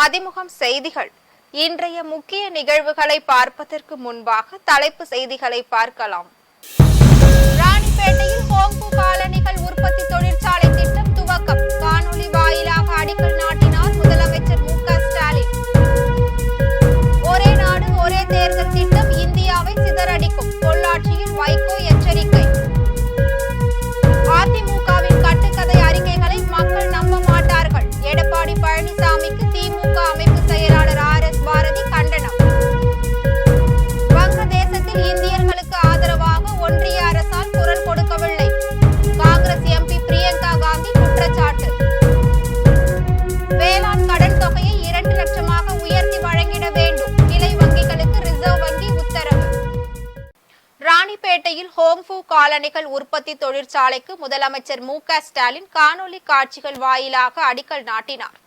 மதிமுகம் செய்திகள். இன்றைய முக்கிய நிகழ்வுகளை பார்ப்பதற்கு முன்பாக தலைப்பு செய்திகளை பார்க்கலாம். ராணிப்பேட்டையில் ஹோங்பு காலணிகள் உற்பத்தி தொழிற்சாலை திட்டம் துவக்கம். காணொலி வாயிலாக அடிக்கல் நாட்டினார் முதலமைச்சர் மு.க. ஸ்டாலின். ஒரே நாடு ஒரே தேர்தல் திட்டம் இந்தியாவை சிதறடிக்கும். பொள்ளாச்சியில் வைகோ எச்சரிக்கை. அதிமுகவின் கட்டுக்கதை அறிக்கைகளை மக்கள் நம்ப மாட்டார்கள். எடப்பாடி பழனிசாமிக்கு திமுக அமைப்பு செயலாளர் ஆர்.எஸ். பாரதி கண்டனம். வங்கதேசத்தில் இந்தியர்களுக்கு ஆதரவாக ஒன்றிய அரசால் குரல் கொடுக்கவில்லை. காங்கிரஸ் எம்பி பிரியங்கா காந்தி குற்றச்சாட்டு. வேளாண் கடன் தொகையை 2 லட்சமாக உயர்த்தி வழங்கிட வேண்டும். கிளை வங்கிகளுக்கு ரிசர்வ் வங்கி உத்தரவு. ராணிப்பேட்டையில் ஹோங்பு காலணிகள் உற்பத்தி தொழிற்சாலைக்கு முதலமைச்சர் மு.க. ஸ்டாலின் காணொலி காட்சிகள் வாயிலாக அடிக்கல் நாட்டினார்.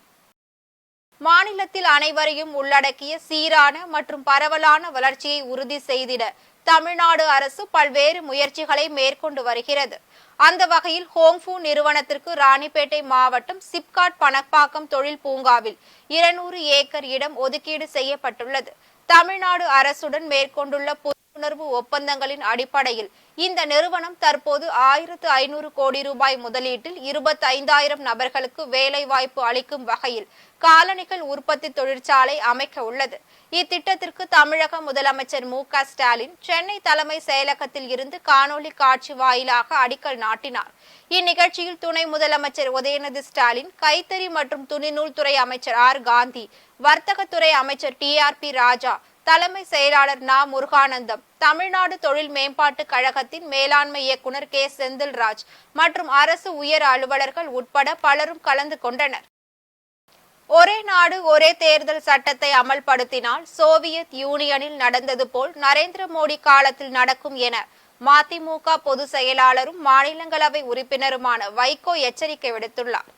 மாநிலத்தில் அனைவரையும் உள்ளடக்கிய சீரான மற்றும் பரவலான வளர்ச்சியை உறுதி செய்திட தமிழ்நாடு அரசு பல்வேறு முயற்சிகளை மேற்கொண்டு வருகிறது. அந்த வகையில் ஹோங்பு நிறுவனத்திற்கு ராணிப்பேட்டை மாவட்டம் சிப்காட் பணப்பாக்கம் தொழில் பூங்காவில் 200 ஏக்கர் இடம் ஒதுக்கீடு செய்யப்பட்டுள்ளது. தமிழ்நாடு அரசுடன் மேற்கொண்டுள்ள புரிந்துணர்வு ஒப்பந்தங்களின் அடிப்படையில் இந்த நிறுவனம் தற்போது 1500 கோடி ரூபாய் முதலீட்டில் 25,000 நபர்களுக்கு வேலை வாய்ப்பு அளிக்கும் வகையில் காலணிகள் உற்பத்தி தொழிற்சாலை அமைக்க உள்ளது. இத்திட்டத்திற்கு தமிழக முதலமைச்சர் மு.க. ஸ்டாலின் சென்னை தலைமை செயலகத்தில் இருந்து காணொலி காட்சி வாயிலாக அடிக்கல் நாட்டினார். இந்நிகழ்ச்சியில் துணை முதலமைச்சர் உதயநிதி ஸ்டாலின், கைத்தறி மற்றும் துணிநூல் துறை அமைச்சர் ஆர். காந்தி, வர்த்தகத்துறை அமைச்சர் டி.ஆர்.பி. ராஜா, தலைமை செயலாளர் நா. முருகானந்தம், தமிழ்நாடு தொழில் மேம்பாட்டு கழகத்தின் மேலாண்மை இயக்குநர் கே. செந்தில்ராஜ் மற்றும் அரசு உயர் அலுவலர்கள் உட்பட பலரும் கலந்து கொண்டனர். ஒரே நாடு ஒரே தேர்தல் சட்டத்தை அமல்படுத்தினால் சோவியத் யூனியனில் நடந்தது போல் நரேந்திர மோடி காலத்தில் நடக்கும் என மதிமுக பொதுச் செயலாளரும் மாநிலங்களவை உறுப்பினருமான வைகோ எச்சரிக்கை விடுத்துள்ளார்.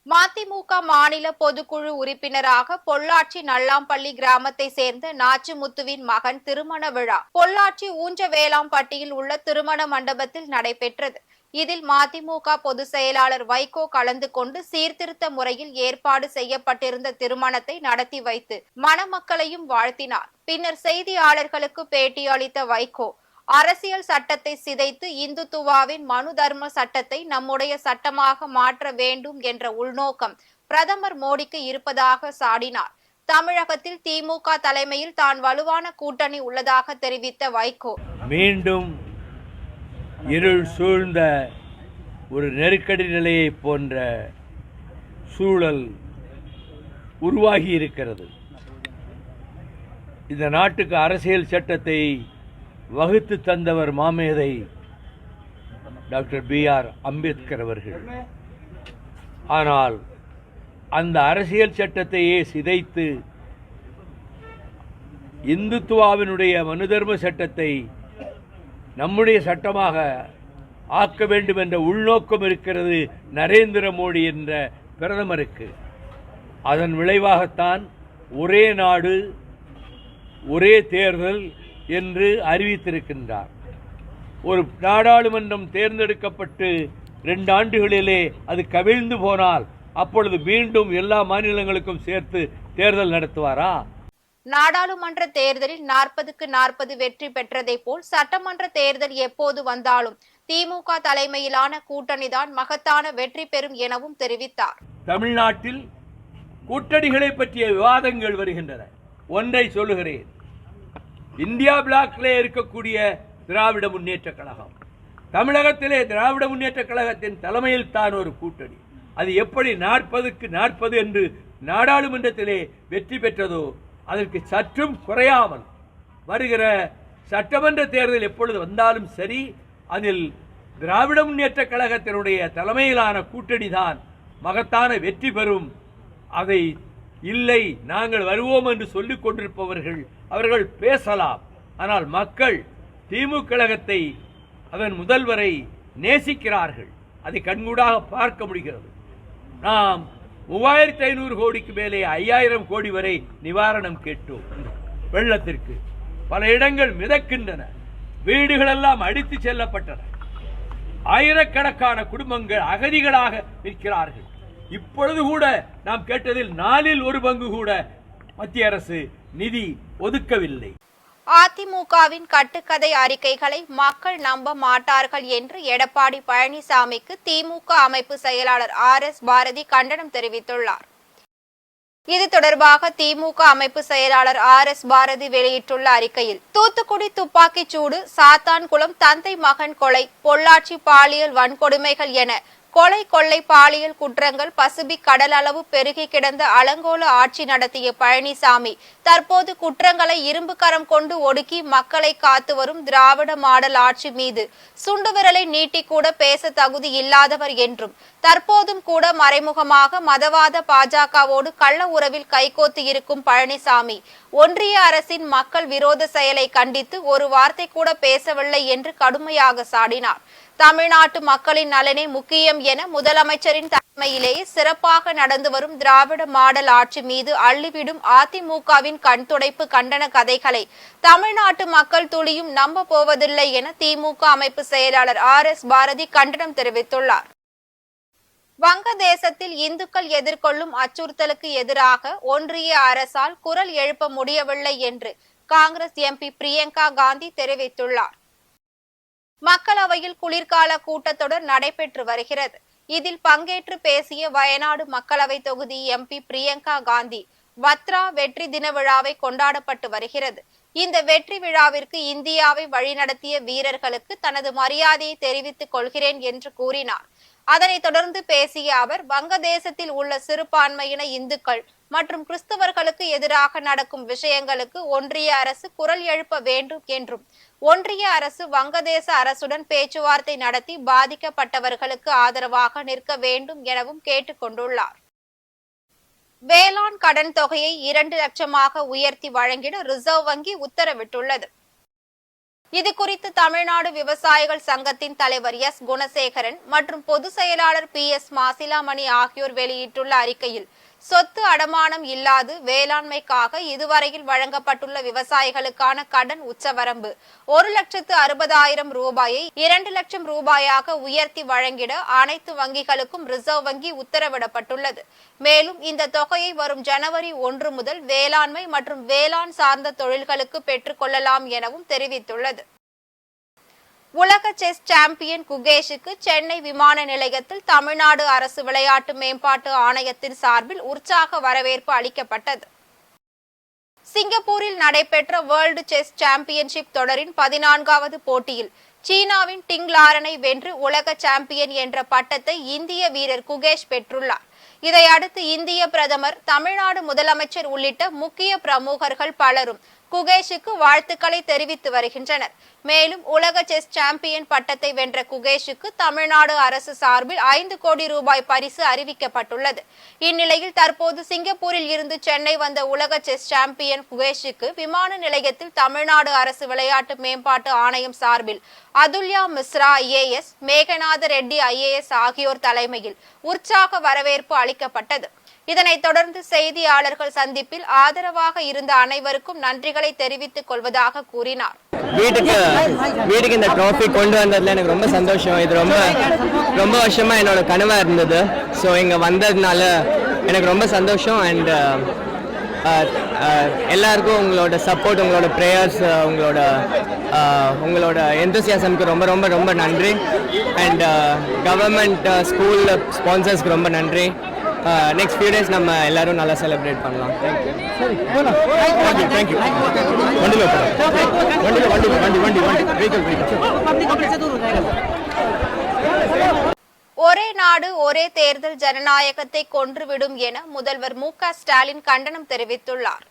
மதிமுக மாநில பொதுக்குழு உறுப்பினராக பொள்ளாச்சி நல்லாம்பள்ளி கிராமத்தை சேர்ந்த நாச்சிமுத்துவின் மகன் திருமண விழா பொள்ளாச்சி ஊஞ்சவேலாம்பட்டியில் உள்ள திருமண மண்டபத்தில் நடைபெற்றது. இதில் மதிமுக பொதுச் செயலாளர் வைகோ கலந்து கொண்டு சீர்திருத்த முறையில் ஏற்பாடு செய்யப்பட்டிருந்த திருமணத்தை நடத்தி வைத்து மணமக்களையும் வாழ்த்தினார். பின்னர் செய்தியாளர்களுக்கு பேட்டியளித்த வைகோ, அரசியல் சட்டத்தை சிதைத்து இந்துத்துவாவின் மனு தர்ம சட்டத்தை நம்முடைய சட்டமாக மாற்ற வேண்டும் என்ற உள்நோக்கம் பிரதமர் மோடிக்கு இருப்பதாக சாடினார். தமிழகத்தில் திமுக தலைமையில் தான் வலுவான கூட்டணி உள்ளதாக தெரிவித்த வைகோ, மீண்டும் இருள் சூழ்ந்த ஒரு நெருக்கடி நிலையை போன்ற சூழல் உருவாகி இருக்கிறது. இந்த நாட்டுக்கு அரசியல் சட்டத்தை வகுத்து தந்தவர் மாமேதை டாக்டர் பி.ஆர். அம்பேத்கர் அவர்கள். ஆனால் அந்த அரசியல் சட்டத்தையே சிதைத்து இந்துத்துவாவினுடைய மனுதர்ம சட்டத்தை நம்முடைய சட்டமாக ஆக்க வேண்டும் என்ற உள்நோக்கம் இருக்கிறது நரேந்திர மோடி என்ற பிரதமருக்கு. அதன் விளைவாகத்தான் ஒரே நாடு ஒரே தேர்தல் என்று அறிவித்திருக்கின்றார். ஒரு நாடாளுமன்றம் தேர்ந்தெடுக்கப்பட்டு 2 ஆண்டுகளிலே அது கவிழ்ந்து போனால் அப்பொழுது மீண்டும் எல்லா மாநிலங்களுக்கும் சேர்த்து தேர்தல் நடத்துவாரா? நாடாளுமன்ற தேர்தலில் 40க்கு 40 வெற்றி பெற்றதை போல் சட்டமன்ற தேர்தல் எப்போது வந்தாலும் திமுக தலைமையிலான கூட்டணிதான் மகத்தான வெற்றி பெறும் எனவும் தெரிவித்தார். தமிழ்நாட்டில் கூட்டணிகளை பற்றிய விவாதங்கள் வருகின்றன. ஒன்றை சொல்லுகிறேன், இந்தியா பிளாக்கிலே இருக்கக்கூடிய திராவிட முன்னேற்ற கழகம், தமிழகத்திலே திராவிட முன்னேற்ற கழகத்தின் தலைமையில் தான் ஒரு கூட்டணி. அது எப்படி 40க்கு 40 என்று நாடாளுமன்றத்திலே வெற்றி பெற்றதோ அதற்கு சற்றும் குறையாமல் வருகிற சட்டமன்ற தேர்தல் எப்பொழுது வந்தாலும் சரி, அதில் திராவிட முன்னேற்ற கழகத்தினுடைய தலைமையிலான கூட்டணி தான் மகத்தான வெற்றி பெறும். அதை இல்லை நாங்கள் வருவோம் என்று சொல்லிக் கொண்டிருப்பவர்கள் அவர்கள் பேசலாம். ஆனால் மக்கள் திமுக கழகத்தை அதன் முதல்வரை நேசிக்கிறார்கள். அதை கண்கூடாக பார்க்க முடிகிறது. நாம் 3500 கோடிக்கு மேலே 5000 கோடி வரை நிவாரணம் கேட்டோம். வெள்ளத்திற்கு பல இடங்கள் மிதக்கின்றன. வீடுகளெல்லாம் அடித்து செல்லப்பட்டன. ஆயிரக்கணக்கான குடும்பங்கள் அகதிகளாக நிற்கிறார்கள். இப்பொழுது கூட நாம் கேட்டதில் 1/4 கூட மத்திய அரசு நிதி ஒதுக்கவில்லை. அதிமுகவின் கட்டுக்கதை அறிக்கைகளை மக்கள் நம்ப மாட்டார்கள் என்று எடப்பாடி பழனிசாமிக்கு திமுக அமைப்பு செயலாளர் RS பாரதி கண்டனம் தெரிவித்துள்ளார். இது தொடர்பாக திமுக அமைப்பு செயலாளர் RS பாரதி வெளியிட்டுள்ள அறிக்கையில், தூத்துக்குடி துப்பாக்கிச் சூடு, சாத்தான்குளம் தந்தை மகன் கொலை, பொள்ளாச்சி பாலியல் வன்கொடுமைகள் என கொலை கொள்ளை பாலியல் குற்றங்கள் பசிபிக் கடல் அளவு பெருகி கிடந்த அலங்கோல ஆட்சி நடத்திய பழனிசாமி தற்போது குற்றங்களை இரும்பு கரம் கொண்டு ஒடுக்கி மக்களை காத்து வரும் திராவிட மாடல் ஆட்சி மீது சுண்டு விரலை நீட்டி கூட பேச தகுதி இல்லாதவர் என்றும், தற்போதும் கூட மறைமுகமாக மதவாத பாஜகவோடு கள்ள உறவில் கைகோத்து இருக்கும் பழனிசாமி ஒன்றிய அரசின் மக்கள் விரோத செயலை கண்டித்து ஒரு வார்த்தை கூட பேசவில்லை என்று கடுமையாக சாடினார். தமிழ்நாட்டு மக்களின் நலனே முக்கியம் என முதலமைச்சரின் தலைமையிலேயே சிறப்பாக நடந்து வரும் திராவிட மாடல் ஆட்சி மீது அள்ளிவிடும் அதிமுகவின் கண்துடைப்பு கண்டன கதைகளை தமிழ்நாட்டு மக்கள் துளியும் நம்ப போவதில்லை என திமுக அமைப்பு செயலாளர் RS பாரதி கண்டனம் தெரிவித்துள்ளார். வங்கதேசத்தில் இந்துக்கள் எதிர்கொள்ளும் அச்சுறுத்தலுக்கு எதிராக ஒன்றிய அரசால் குரல் எழுப்ப முடியவில்லை என்று காங்கிரஸ் MP பிரியங்கா காந்தி தெரிவித்துள்ளார். மக்களவையில் குளிர்கால கூட்டத்தொடர் நடைபெற்று வருகிறது. இதில் பங்கேற்று பேசிய வயநாடு மக்களவை தொகுதி MP பிரியங்கா காந்தி, வத்ரா வெற்றி தின விழாவை கொண்டாடப்பட்டு வருகிறது. இந்த வெற்றி விழாவிற்கு இந்தியாவை வழிநடத்திய வீரர்களுக்கு தனது மரியாதையை தெரிவித்துக் கொள்கிறேன் என்று கூறினார். அதனைத் தொடர்ந்து பேசிய அவர், வங்கதேசத்தில் உள்ள சிறுபான்மையின இந்துக்கள் மற்றும் கிறிஸ்தவர்களுக்கு எதிராக நடக்கும் விஷயங்களுக்கு ஒன்றிய அரசு குரல் எழுப்ப வேண்டும் என்றும், ஒன்றிய அரசு வங்கதேச அரசுடன் பேச்சுவார்த்தை நடத்தி பாதிக்கப்பட்டவர்களுக்கு ஆதரவாக நிற்க வேண்டும் எனவும் கேட்டுக் கொண்டுள்ளார். வேளாண் கடன் தொகையை 2 லட்சமாக உயர்த்தி வழங்கிட ரிசர்வ் வங்கி உத்தரவிட்டுள்ளது. இது குறித்து தமிழ்நாடு விவசாயிகள் சங்கத்தின் தலைவர் S குணசேகரன் மற்றும் பொதுச் செயலாளர் PS மாசிலாமணி ஆகியோர் வெளியிட்டுள்ள அறிக்கையில், சொத்து அடமானம் இல்லாது வேளாண்மைக்காக இதுவரையில் வழங்கப்பட்டுள்ள விவசாயிகளுக்கான கடன் உச்சவரம்பு 1,60,000 ரூபாயை 2 லட்சம் ரூபாயாக உயர்த்தி வழங்கிட அனைத்து வங்கிகளுக்கும் ரிசர்வ் வங்கி உத்தரவிடப்பட்டுள்ளது. மேலும் இந்த தொகையை வரும் ஜனவரி 1 முதல் வேளாண்மை மற்றும் வேளாண் சார்ந்த தொழில்களுக்கு பெற்றுக் கொள்ளலாம் எனவும் தெரிவித்துள்ளது. உலக செஸ் சாம்பியன் குகேஷுக்கு சென்னை விமான நிலையத்தில் தமிழ்நாடு அரசு விளையாட்டு மேம்பாட்டு ஆணையத்தின் சார்பில் உற்சாக வரவேற்பு அளிக்கப்பட்டது. சிங்கப்பூரில் நடைபெற்ற வேர்ல்டு செஸ் சாம்பியன்ஷிப் தொடரின் 14வது போட்டியில் சீனாவின் டிங் லாரனை வென்று உலக சாம்பியன் என்ற பட்டத்தை இந்திய வீரர் குகேஷ் பெற்றுள்ளார். இதையடுத்து இந்திய பிரதமர், தமிழ்நாடு முதலமைச்சர் உள்ளிட்ட முக்கிய பிரமுகர்கள் பலரும் குகேஷுக்கு வாழ்த்துக்களை தெரிவித்து வருகின்றனர். மேலும் உலக செஸ் சாம்பியன் பட்டத்தை வென்ற குகேஷுக்கு தமிழ்நாடு அரசு சார்பில் 5 கோடி ரூபாய் பரிசு அறிவிக்கப்பட்டுள்ளது. இந்நிலையில் தற்போது சிங்கப்பூரில் இருந்து சென்னை வந்த உலக செஸ் சாம்பியன் குகேஷுக்கு விமான நிலையத்தில் தமிழ்நாடு அரசு விளையாட்டு மேம்பாட்டு ஆணையம் சார்பில் அதுல்யா மிஸ்ரா IAS, மேகநாத ரெட்டி IAS ஆகியோர் தலைமையில் உற்சாக வரவேற்பு அளிக்கப்பட்டது. இதனைத் தொடர்ந்து செய்தியாளர்கள் சந்திப்பில் ஆதரவாக இருந்த அனைவருக்கும் நன்றிகளை தெரிவித்துக் கொள்வதாக கூறினார். வீட்டுக்கு இந்த ட்ராஃபி கொண்டு வந்ததுல எனக்கு ரொம்ப சந்தோஷம். இது ரொம்ப வருஷமா என்னோட கனவா இருந்தது. ஸோ இங்க வந்ததுனால எனக்கு ரொம்ப சந்தோஷம். அண்ட் எல்லாருக்கும் உங்களோட சப்போர்ட், உங்களோட ப்ரேயர்ஸ், உங்களோட எந்தூசியாசம்க்கு ரொம்ப ரொம்ப ரொம்ப நன்றி. அண்ட் கவர்மெண்ட், ஸ்கூல் ஸ்பான்சர்ஸ்க்கு ரொம்ப நன்றி. நெக்ஸ்ட் ஃபியூ டேஸ் நம்ம எல்லாரும் நல்லா செலிப்ரேட் பண்ணலாம். ஒரே நாடு ஒரே தேர்தல் ஜனநாயகத்தை கொன்றுவிடும் என முதல்வர் MK ஸ்டாலின் கண்டனம் தெரிவித்துள்ளார்.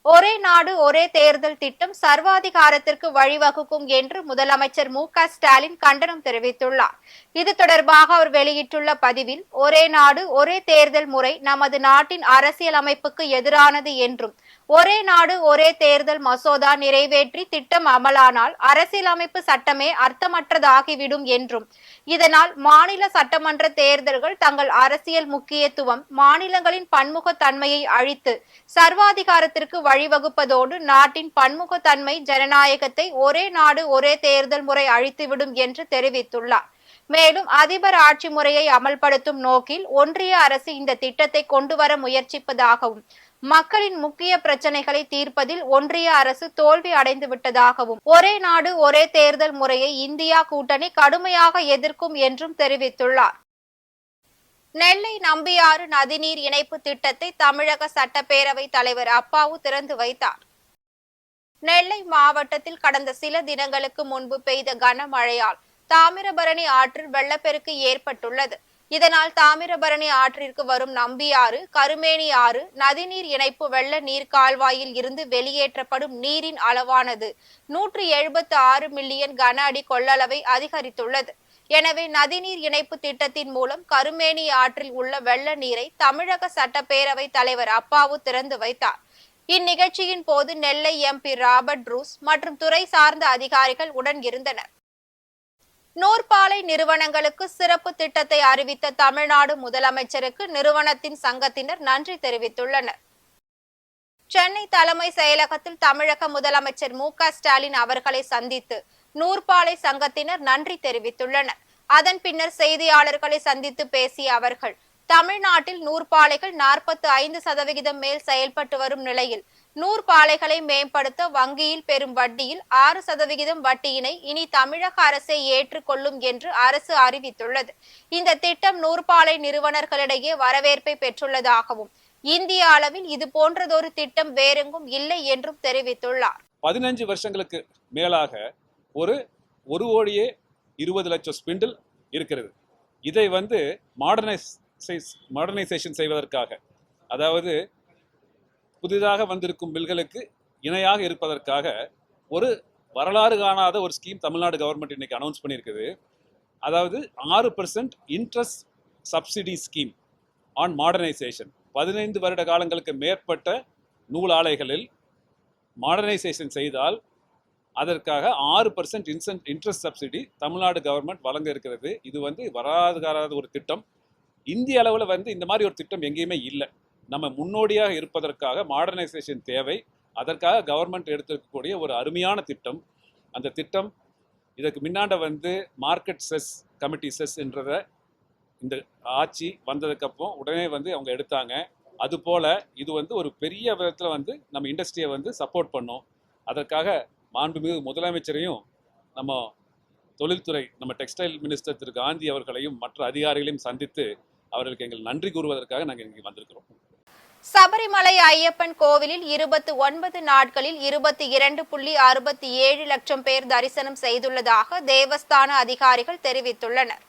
ஒரே நாடு ஒரே தேர்தல் திட்டம் சர்வாதிகாரத்திற்கு வழிவகுக்கும் என்று முதலமைச்சர் MK ஸ்டாலின் கண்டனம் தெரிவித்துள்ளார். இது தொடர்பாக அவர் வெளியிட்டுள்ள பதிவில், ஒரே நாடு ஒரே தேர்தல் முறை நமது நாட்டின் அரசியல் அமைப்புக்கு எதிரானது என்றும், ஒரே நாடு ஒரே தேர்தல் மசோதா நிறைவேற்றி திட்டம் அமலானால் அரசியலமைப்பு சட்டமே அர்த்தமற்றதாகிவிடும் என்றும், இதனால் மாநில சட்டமன்ற தேர்தல்கள் தங்கள் அரசியல் முக்கியத்துவம், மாநிலங்களின் பன்முகத்தன்மையை அழித்து சர்வாதிகாரத்திற்கு வழிவகுப்பதோடு நாட்டின் பன்முகத்தன்மை, ஜனநாயகத்தை ஒரே நாடு ஒரே தேர்தல் முறை அழித்துவிடும் என்று தெரிவித்துள்ளார். மேலும் அதிபர் ஆட்சி முறையை அமல்படுத்தும் நோக்கில் ஒன்றிய அரசு இந்த திட்டத்தை கொண்டுவர முயற்சிப்பதாகவும் மக்களின் முக்கிய பிரச்சனைகளை தீர்ப்பதில் ஒன்றிய அரசு தோல்வி அடைந்து விட்டதாகவும் ஒரே நாடு ஒரே தேர்தல் முறையை இந்தியா கூட்டணி கடுமையாக எதிர்க்கும் என்றும் தெரிவித்துள்ளார். நெல்லை நம்பியாறு நதிநீர் இணைப்பு திட்டத்தை தமிழக சட்டப்பேரவை தலைவர் அப்பாவு திறந்து வைத்தார். நெல்லை மாவட்டத்தில் கடந்த சில தினங்களுக்கு முன்பு பெய்த கனமழையால் தாமிரபரணி ஆற்றில் வெள்ளப்பெருக்கு ஏற்பட்டுள்ளது. இதனால் தாமிரபரணி ஆற்றிற்கு வரும் நம்பியாறு, கருமேனி ஆறு நதிநீர் இணைப்பு வெள்ள நீர் கால்வாயில் இருந்து வெளியேற்றப்படும் நீரின் அளவானது 176 மில்லியன் கன அடி கொள்ளளவை அதிகரித்துள்ளது. எனவே நதிநீர் இணைப்பு திட்டத்தின் மூலம் கருமேனி ஆற்றில் உள்ள வெள்ள நீரை தமிழக சட்டப்பேரவை தலைவர் அப்பாவு திறந்து வைத்தார். இந்நிகழ்ச்சியின் போது நெல்லை எம்பி ராபர்ட் ப்ரூஸ் மற்றும் துறை சார்ந்த அதிகாரிகள் உடன் இருந்தனர். நூற்பாலை நிறுவனங்களுக்கு சிறப்பு திட்டத்தை அறிவித்த தமிழ்நாடு முதலமைச்சருக்கு நிறுவனத்தின் சங்கத்தினர் நன்றி தெரிவித்துள்ளனர். சென்னை தலைமை செயலகத்தில் தமிழக முதலமைச்சர் மு.க.ஸ்டாலின் அவர்களை சந்தித்து நூற்பாலை சங்கத்தினர் நன்றி தெரிவித்துள்ளனர். அதன் பின்னர் செய்தியாளர்களை சந்தித்து பேசிய அவர்கள், தமிழ்நாட்டில் நூற்பாலைகள் 45% மேல் செயல்பட்டு வரும் நிலையில் நூற்பாலைகளை மேம்படுத்த வங்கியில் பெறும் வட்டியில் 6% வட்டியினை இனி தமிழக அரசே ஏற்றுக்கொள்ளும் என்று அரசு அறிவித்துள்ளது. இந்த திட்டம் நூற்பாலை நிறுவனர்களிடையே வரவேற்பை பெற்றுள்ளதாகவும் இந்திய அளவில் இது போன்றதொரு திட்டம் வேறெங்கும் இல்லை என்றும் தெரிவித்துள்ளார். 15 வருஷங்களுக்கு மேலாக ஒரு 1,20,00,000 ஸ்பிண்டில் இருக்கிறது. இதை மாடர்னைசேஷன் செய்வதற்காக, அதாவது புதிதாக வந்திருக்கும் பில்களுக்கு இணையாக இருப்பதற்காக ஒரு வரலாறு காணாத ஒரு ஸ்கீம் தமிழ்நாடு கவர்மெண்ட் இன்னைக்கு அனௌன்ஸ் பண்ணியிருக்குது. அதாவது 6% interest subsidy scheme on modernisation. 15 வருட காலங்களுக்கு மேற்பட்ட நூல் ஆலைகளில் மாடர்னைசேஷன் செய்தால் அதற்காக 6% இன்ட்ரெஸ்ட் சப்சிடி தமிழ்நாடு கவர்மெண்ட் வழங்க இருக்கிறது. இது வராத ஒரு திட்டம். இந்திய அளவில் இந்த மாதிரி ஒரு திட்டம் எங்கேயுமே இல்லை. நம்ம முன்னோடியாக இருப்பதற்காக மாடர்னைசேஷன் தேவை. அதற்காக கவர்மெண்ட் எடுத்திருக்கக்கூடிய ஒரு அருமையான திட்டம். அந்த திட்டம் இதற்கு முன்னாண்ட மார்க்கெட் செஸ் கமிட்டி செஸ் என்றத இந்த ஆட்சி வந்ததுக்கப்புறம் உடனே அவங்க எடுத்தாங்க. அதுபோல் இது ஒரு பெரிய விதத்தில் நம்ம இண்டஸ்ட்ரியை சப்போர்ட் பண்ணோம். அதற்காக மாண்புமிகு முதலமைச்சரையும் நம்ம தொழில்துறை நம்ம டெக்ஸ்டைல் மினிஸ்டர் திரு காந்தி அவர்களையும் மற்ற அதிகாரிகளையும் சந்தித்து அவர்களுக்கு எங்கள் நன்றி கூறுவதற்காக நாங்கள் இங்கே வந்திருக்கிறோம். சபரிமலை ஐயப்பன் கோவிலில் 29 நாட்களில் 22.67 லட்சம் பேர் தரிசனம் செய்துள்ளதாக தேவஸ்தான அதிகாரிகள் தெரிவித்துள்ளனர்.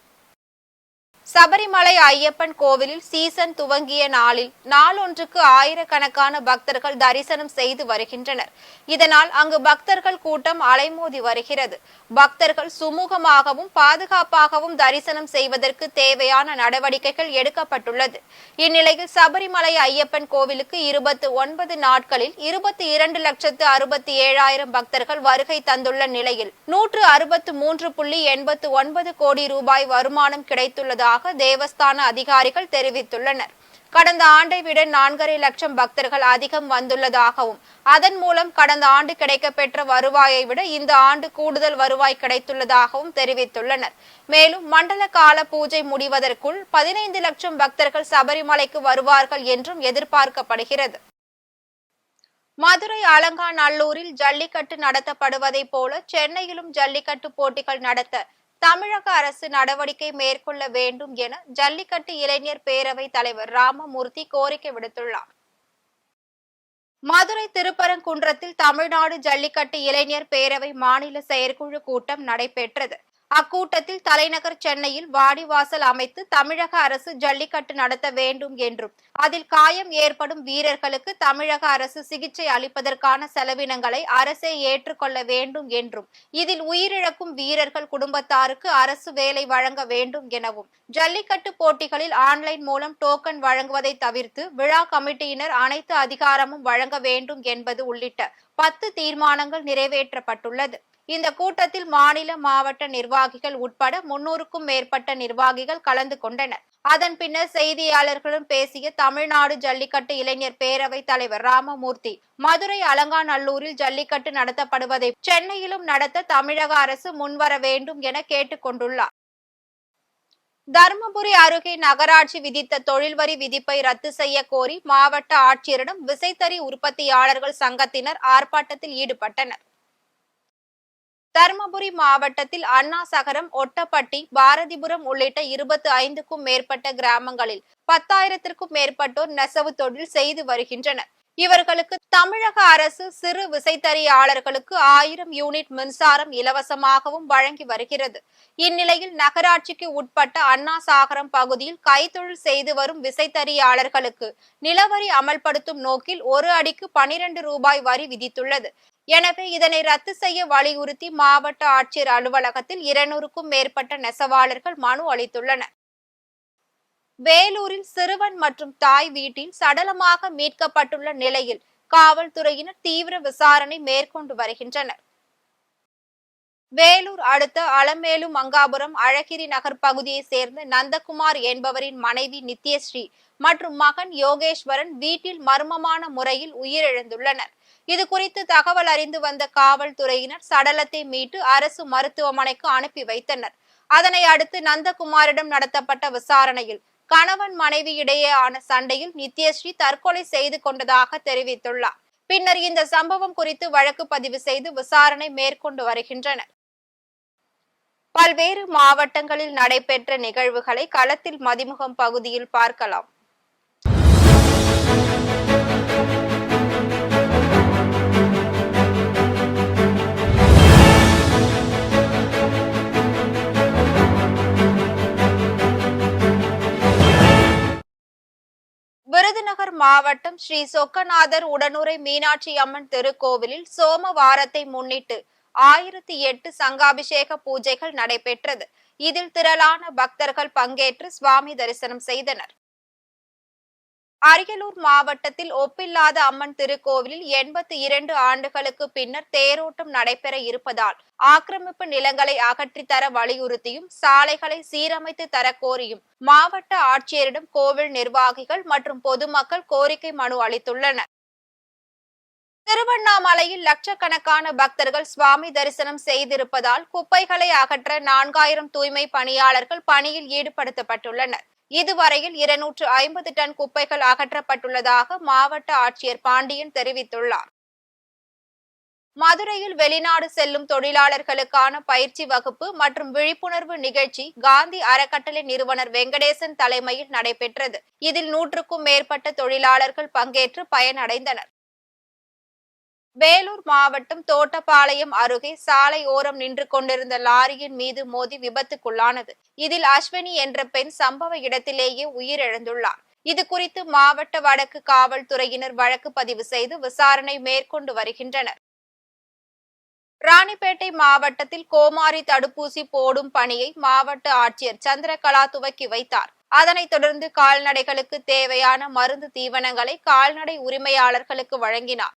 சபரிமலை ஐயப்பன் கோவிலில் சீசன் துவங்கிய நாளில் நாளொன்றுக்கு ஆயிரக்கணக்கான பக்தர்கள் தரிசனம் செய்து வருகின்றனர். இதனால் அங்கு பக்தர்கள் கூட்டம் அலைமோதி வருகிறது. பக்தர்கள் சுமூகமாகவும் பாதுகாப்பாகவும் தரிசனம் செய்வதற்கு தேவையான நடவடிக்கைகள் எடுக்கப்பட்டுள்ளது. இந்நிலையில் சபரிமலை ஐயப்பன் கோவிலுக்கு 29 நாட்களில் 22,67,000 பக்தர்கள் வருகை தந்துள்ள நிலையில் 163.89 கோடி ரூபாய் வருமானம் கிடைத்துள்ளதாக தேவஸ்தான அதிகாரிகள் தெரிவித்துள்ளனர். கடந்த ஆண்டை விட 4.5 லட்சம் பக்தர்கள் அதிகம் வந்துள்ளதாகவும் அதன் மூலம் கடந்த ஆண்டு கிடைக்கப்பெற்ற வருவாயை விட இந்த ஆண்டு கூடுதல் வருவாய் கிடைத்துள்ளதாகவும் தெரிவித்துள்ளனர். மேலும் மண்டல கால பூஜை முடிவதற்குள் 15 லட்சம் பக்தர்கள் சபரிமலைக்கு வருவார்கள் என்றும் எதிர்பார்க்கப்படுகிறது. மதுரை அலங்காநல்லூரில் ஜல்லிக்கட்டு நடத்தப்படுவதை போல சென்னையிலும் ஜல்லிக்கட்டு போட்டிகள் நடத்த தமிழக அரசு நடவடிக்கை மேற்கொள்ள வேண்டும் என ஜல்லிக்கட்டு இளைஞர் பேரவை தலைவர் ராமமூர்த்தி கோரிக்கை விடுத்துள்ளார். மதுரை திருப்பரங்குன்றத்தில் தமிழ்நாடு ஜல்லிக்கட்டு இளைஞர் பேரவை மாநில செயற்குழு கூட்டம் நடைபெற்றது. அக்கூட்டத்தில் தலைநகர் சென்னையில் வாடிவாசல் அமைத்து தமிழக அரசு ஜல்லிக்கட்டு நடத்த வேண்டும் என்றும் அதில் காயம் ஏற்படும் வீரர்களுக்கு தமிழக அரசு சிகிச்சை அளிப்பதற்கான செலவினங்களை அரசே ஏற்றுக்கொள்ள வேண்டும் என்றும் இதில் உயிரிழக்கும் வீரர்கள் குடும்பத்தாருக்கு அரசு வேலை வழங்க வேண்டும் எனவும் ஜல்லிக்கட்டு போட்டிகளில் ஆன்லைன் மூலம் டோக்கன் வழங்குவதை தவிர்த்து விழா கமிட்டியினர் அனைத்து அதிகாரமும் வழங்க வேண்டும் என்பது உள்ளிட்ட 10 தீர்மானங்கள் நிறைவேற்றப்பட்டுள்ளது. இந்த கூட்டத்தில் மாநில மாவட்ட நிர்வாகிகள் உட்பட 300க்கும் மேற்பட்ட நிர்வாகிகள் கலந்து கொண்டனர். அதன் பின்னர் செய்தியாளர்களும் பேசிய தமிழ்நாடு ஜல்லிக்கட்டு இளைஞர் பேரவை தலைவர் ராமமூர்த்தி, மதுரை அலங்காநல்லூரில் ஜல்லிக்கட்டு நடத்தப்படுவதை சென்னையிலும் நடத்த தமிழக அரசு முன்வர வேண்டும் என கேட்டுக் கொண்டுள்ளார். தருமபுரி அருகே நகராட்சி விதித்த தொழில் வரி விதிப்பை ரத்து செய்ய கோரி மாவட்ட ஆட்சியரிடம் விசைத்தறி உற்பத்தியாளர்கள் சங்கத்தினர் ஆர்ப்பாட்டத்தில் ஈடுபட்டனர். தருமபுரி மாவட்டத்தில் அண்ணா சகரம், ஒட்டப்பட்டி, பாரதிபுரம் உள்ளிட்ட 25க்கும் மேற்பட்ட கிராமங்களில் 10,000க்கும் மேற்பட்டோர் நெசவு தொழில் செய்து வருகின்றனர். இவர்களுக்கு தமிழக அரசு சிறு விசைத்தறியாளர்களுக்கு 1000 யூனிட் மின்சாரம் இலவசமாகவும் வழங்கி வருகிறது. இந்நிலையில் நகராட்சிக்கு உட்பட்ட அண்ணா சாகரம் பகுதியில் கைத்தொழில் செய்து வரும் விசைத்தறியாளர்களுக்கு நிலவரி அமல்படுத்தும் நோக்கில் ஒரு அடிக்கு 12 ரூபாய் வரி விதித்துள்ளது. எனவே இதனை ரத்து செய்ய வலியுறுத்தி மாவட்ட ஆட்சியர் அலுவலகத்தில் 200க்கும் மேற்பட்ட நெசவாளர்கள் மனு அளித்துள்ளனர். வேலூரில் சிறுவன் மற்றும் தாய் வீட்டில் சடலமாக மீட்கப்பட்டுள்ள நிலையில் காவல்துறையினர் தீவிர விசாரணை மேற்கொண்டு வருகின்றனர். வேலூர் அடுத்த அலமேலு மங்காபுரம் அழகிரி நகர் பகுதியை சேர்ந்த நந்தகுமார் என்பவரின் மனைவி நித்யஸ்ரீ மற்றும் மகன் யோகேஸ்வரன் வீட்டில் மர்மமான முறையில் உயிரிழந்துள்ளனர். இது குறித்து தகவல் அறிந்து வந்த காவல்துறையினர் சடலத்தை மீட்டு அரசு மருத்துவமனைக்கு அனுப்பி வைத்தனர். அதனை அடுத்து நந்தகுமாரிடம் நடத்தப்பட்ட விசாரணையில் கணவன் மனைவி இடையேயான சண்டையில் நித்யஸ்ரீ தற்கொலை செய்து கொண்டதாக தெரிவித்துள்ளார். பின்னர் இந்த சம்பவம் குறித்து வழக்கு பதிவு செய்து விசாரணை மேற்கொண்டு வருகின்றனர். பல்வேறு மாவட்டங்களில் நடைபெற்ற நிகழ்வுகளை களத்தில் மதிமுகம் பகுதியில் பார்க்கலாம். விருதுநகர் மாவட்டம் ஸ்ரீ சொக்கநாதர் உடனுறை மீனாட்சி அம்மன் திருக்கோவிலில் சோமவாரத்தை முன்னிட்டு 1008 சங்காபிஷேக பூஜைகள் நடைபெற்றது. இதில் திரளான பக்தர்கள் பங்கேற்று சுவாமி தரிசனம் செய்தனர். அரியலூர் மாவட்டத்தில் ஒப்பில்லாத அம்மன் திருக்கோவிலில் 82 ஆண்டுகளுக்கு பின்னர் தேரோட்டம் நடைபெற இருப்பதால் ஆக்கிரமிப்பு நிலங்களை அகற்றித்தர வலியுறுத்தியும் சாலைகளை சீரமைத்து தர கோரியும் மாவட்ட ஆட்சியரிடம் கோவில் நிர்வாகிகள் மற்றும் பொதுமக்கள் கோரிக்கை மனு அளித்துள்ளனர். திருவண்ணாமலையில் லட்சக்கணக்கான பக்தர்கள் சுவாமி தரிசனம் செய்திருப்பதால் குப்பைகளை அகற்ற 4000 தூய்மை பணியாளர்கள் பணியில் ஈடுபடுத்தப்பட்டுள்ளனர். இதுவரையில் 250 டன் குப்பைகள் அகற்றப்பட்டுள்ளதாக மாவட்ட ஆட்சியர் பாண்டியன் தெரிவித்துள்ளார். மதுரையில் வெளிநாடு செல்லும் தொழிலாளர்களுக்கான பயிற்சி வகுப்பு மற்றும் விழிப்புணர்வு நிகழ்ச்சி காந்தி அறக்கட்டளை நிறுவனர் வெங்கடேசன் தலைமையில் நடைபெற்றது. இதில் 100க்கும் மேற்பட்ட தொழிலாளர்கள் பங்கேற்று பயனடைந்தனர். வேலூர் மாவட்டம் தோட்டப்பாளையம் அருகே சாலை ஓரம் நின்று கொண்டிருந்த லாரியின் மீது மோதி விபத்துக்குள்ளானது. இதில் அஸ்வினி என்ற பெண் சம்பவ இடத்திலேயே உயிரிழந்துள்ளார். இது குறித்து மாவட்ட வடக்கு காவல்துறையினர் வழக்கு பதிவு செய்து விசாரணை மேற்கொண்டு வருகின்றனர். ராணிப்பேட்டை மாவட்டத்தில் கோமாரி தடுப்பூசி போடும் பணியை மாவட்ட ஆட்சியர் சந்திரகலா துவக்கி வைத்தார். அதனைத் தொடர்ந்து கால்நடைகளுக்கு தேவையான மருந்து தீவனங்களை கால்நடை உரிமையாளர்களுக்கு வழங்கினார்.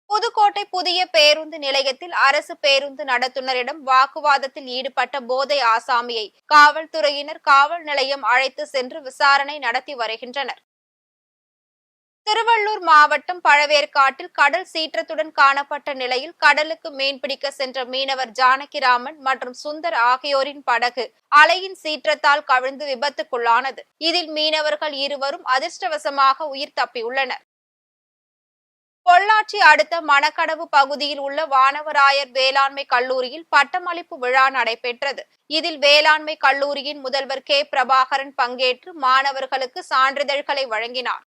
புதுக்கோட்டை புதிய பேருந்து நிலையத்தில் அரசு பேருந்து நடத்துனரிடம் வாக்குவாதத்தில் ஈடுபட்ட போதை ஆசாமியை காவல்துறையினர் காவல் நிலையம் அழைத்து சென்று விசாரணை நடத்தி வருகின்றனர். திருவள்ளூர் மாவட்டம் பழவேற்காட்டில் கடல் சீற்றத்துடன் காணப்பட்ட நிலையில் கடலுக்கு மீன்பிடிக்க சென்ற மீனவர் ஜானகிராமன் மற்றும் சுந்தர் ஆகியோரின் படகு அலையின் சீற்றத்தால் கவிழ்ந்து விபத்துக்குள்ளானது. இதில் மீனவர்கள் இருவரும் அதிர்ஷ்டவசமாக உயிர் தப்பியுள்ளனர். பொள்ளாச்சி அடுத்த மணக்கடவு பகுதியில் உள்ள வானவராயர் வேளாண்மை கல்லூரியில் பட்டமளிப்பு விழா நடைபெற்றது. இதில் வேளாண்மை கல்லூரியின் முதல்வர் கே பிரபாகரன் பங்கேற்று மாணவர்களுக்கு சான்றிதழ்களை வழங்கினார்.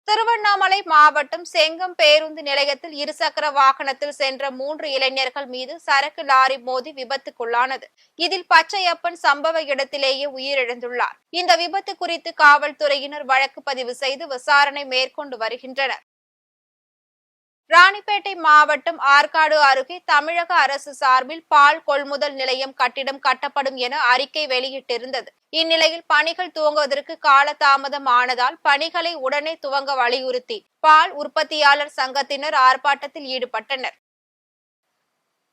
திருவண்ணாமலை மாவட்டம் செங்கம் பேருந்து நிலையத்தில் இருசக்கர வாகனத்தில் சென்ற 3 இளைஞர்கள் மீது சரக்கு லாரி மோதி விபத்துக்குள்ளானது. இதில் பச்சையப்பன் சம்பவ இடத்திலேயே உயிரிழந்துள்ளார். இந்த விபத்து குறித்து காவல்துறையினர் வழக்கு பதிவு செய்து விசாரணை மேற்கொண்டு வருகின்றனர். ராணிப்பேட்டை மாவட்டம் ஆற்காடு அருகே தமிழக அரசு சார்பில் பால் கொள்முதல் நிலையம் கட்டிடம் கட்டப்படும் என அறிக்கை வெளியிட்டிருந்தது. இந்நிலையில் பணிகள் துவங்குவதற்கு காலதாமதம் ஆனதால் பணிகளை உடனே துவங்க வலியுறுத்தி பால் உற்பத்தியாளர் சங்கத்தினர் ஆர்ப்பாட்டத்தில் ஈடுபட்டனர்.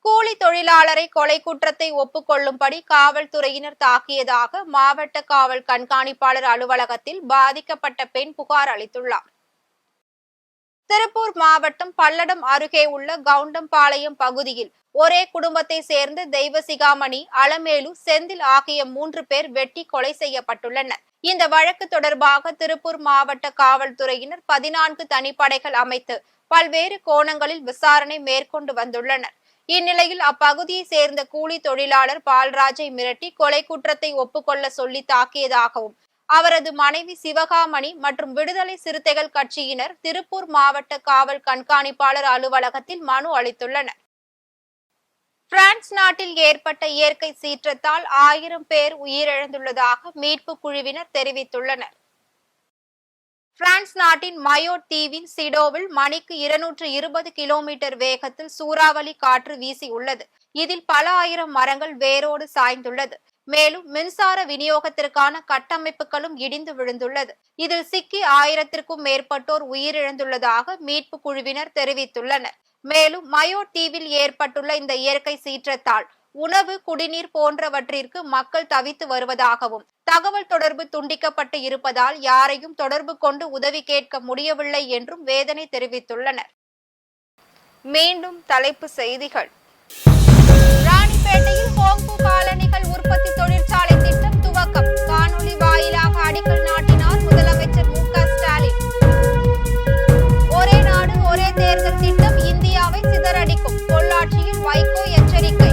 கூலி தொழிலாளரை கொலை குற்றத்தை ஒப்புக்கொள்ளும்படி காவல்துறையினர் தாக்கியதாக மாவட்ட காவல் கண்காணிப்பாளர் அலுவலகத்தில் பாதிக்கப்பட்ட பெண் புகார் அளித்துள்ளார். திருப்பூர் மாவட்டம் பல்லடம் அருகே உள்ள கவுண்டம்பாளையம் பகுதியில் ஒரே குடும்பத்தை சேர்ந்த தெய்வசிகாமணி, அலமேலு, செந்தில் ஆகிய 3 பேர் வெட்டி கொலை செய்யப்பட்டுள்ளனர். இந்த வழக்கு தொடர்பாக திருப்பூர் மாவட்ட காவல்துறையினர் 14 தனிப்படைகள் அமைத்து பல்வேறு கோணங்களில் விசாரணை மேற்கொண்டு வந்துள்ளனர். இந்நிலையில் அப்பகுதியை சேர்ந்த கூலி தொழிலாளர் பால்ராஜை மிரட்டி கொலை குற்றத்தை ஒப்புக்கொள்ள சொல்லி தாக்கியதாகவும் அவரது மனைவி சிவகாமணி மற்றும் விடுதலை சிறுத்தைகள் கட்சியினர் திருப்பூர் மாவட்ட காவல் கண்காணிப்பாளர் அலுவலகத்தில் மனு அளித்துள்ளனர். பிரான்ஸ் நாட்டில் ஏற்பட்ட இயற்கை சீற்றத்தால் 1000 பேர் உயிரிழந்துள்ளதாக மீட்பு குழுவினர் தெரிவித்துள்ளனர். பிரான்ஸ் நாட்டின் மயோட் தீவின் சிடோவில் மணிக்கு 220 கிலோமீட்டர் வேகத்தில் சூறாவளி காற்று வீசியுள்ளது. இதில் பல ஆயிரம் மரங்கள் வேரோடு சாய்ந்துள்ளது. மேலும் மின்சார விநியோகத்திற்கான கட்டமைப்புகளும் இடிந்து விழுந்துள்ளது. இதில் சிக்கி 1000க்கும் மேற்பட்டோர் உயிரிழந்துள்ளதாக மீட்பு குழுவினர் தெரிவித்துள்ளனர். மேலும் மயோட் தீவில் ஏற்பட்டுள்ள இந்த இயற்கை சீற்றத்தால் உணவு, குடிநீர் போன்றவற்றிற்கு மக்கள் தவித்து வருவதாகவும், தகவல் தொடர்பு துண்டிக்கப்பட்டு இருப்பதால் யாரையும் தொடர்பு கொண்டு உதவி கேட்க முடியவில்லை என்றும் வேதனை தெரிவித்துள்ளனர். மீண்டும் தலைப்பு செய்திகள். ராணிப்பேட்டையில் ஹோங்கு காலணிகள் உற்பத்தி தொழிற்சாலை திட்டம் துவக்கம். காணொலி வாயிலாக அடிக்கல் நாட்டினார் முதலமைச்சர் மு க ஸ்டாலின். ஒரே நாடு ஒரே தேர்தல் திட்டம் இந்தியாவை சிதறடிக்கும். பொள்ளாச்சியில் வைகோ எச்சரிக்கை.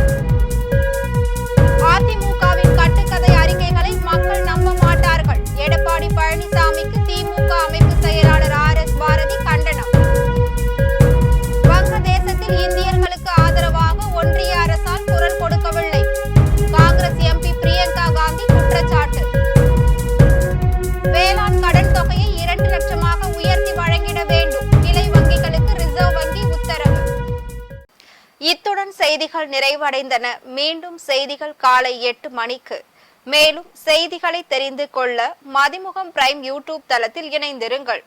அதிமுகவின் கட்டுக்கதை அறிக்கைகளை மக்கள் நம்ப மாட்டார்கள். எடப்பாடி பழனிசாமிக்கு திமுக அமைப்பு செயலாளர் RS பாரதி கண்டனம். வங்கதேசத்தில் இந்தியர்களுக்கு ஆதரவாக ஒன்றிய அரசால் குரல் கொடுக்கவில்லை. காங்கிரஸ் MP பிரியங்கா காந்தி குற்றச்சாட்டு. வேளாண் கடன் தொகையை 2 லட்சமாக உயர்த்தி வழங்கிட வேண்டும். கிளை வங்கிகளுக்கு ரிசர்வ் வங்கி உத்தரவு. இத்துடன் செய்திகள் நிறைவடைந்தன. மீண்டும் செய்திகள் காலை 8 மணிக்கு. மேலும் செய்திகளை தெரிந்து கொள்ள மதிமுகம் பிரைம் யூடியூப் தளத்தில் இணைந்திருங்கள்.